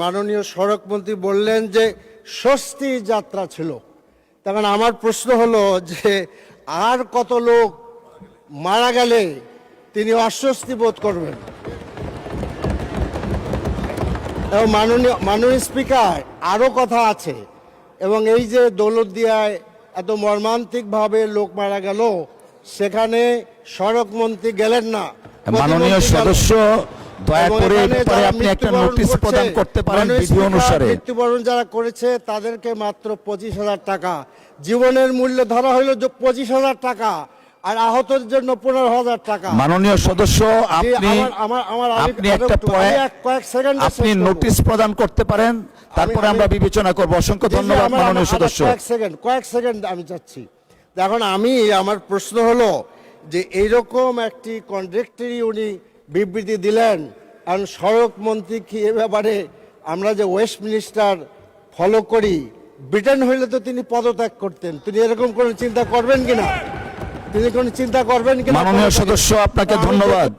মাননীয় সড়ক মন্ত্রী বললেন যে স্বস্তি যাত্রা ছিল। তখন আমার প্রশ্ন হলো যে আর কত লোক মারা গেলে তিনি অস্বস্তি বোধ করবেন? এবং মাননীয় স্পিকার, আরও কথা আছে। এবং এই যে দৌলতদিয়ায় এত মর্মান্তিকভাবে লোক মারা গেল, সেখানে সড়ক মন্ত্রী গেলেন না। মাননীয় সদস্য, দয়া করে এবারে আপনি একটা নোটিশ প্রদান করতে পারেন বিধি অনুসারে। মৃত্যুবরণ যারা করেছে তাদেরকে মাত্র 25,000 টাকা, জীবনের মূল্য ধরা হলো 25,000 টাকা, আর আহতের জন্য 15,000 টাকা। মাননীয় সদস্য, আপনি একটা কয়েক সেকেন্ড আপনি নোটিশ প্রদান করতে পারেন, তারপরে আমরা বিবেচনা করব। অসংখ্য ধন্যবাদ মাননীয় সদস্য। কয়েক সেকেন্ড আমি চাচ্ছি। এখন আমার প্রশ্ন হলো যে এইরকম একটি কন্ট্রাক্টরি উনি বিবৃতি দিলেন, কারণ সড়ক মন্ত্রী কি এ ব্যাপারে, আমরা যে ওয়েস্টমিনিস্টার ফলো করি, ব্রিটেন হইলে তো তিনি পদত্যাগ করতেন। তিনি এরকম কোনো চিন্তা করবেন কিনা? মাননীয় সদস্য, আপনাকে ধন্যবাদ।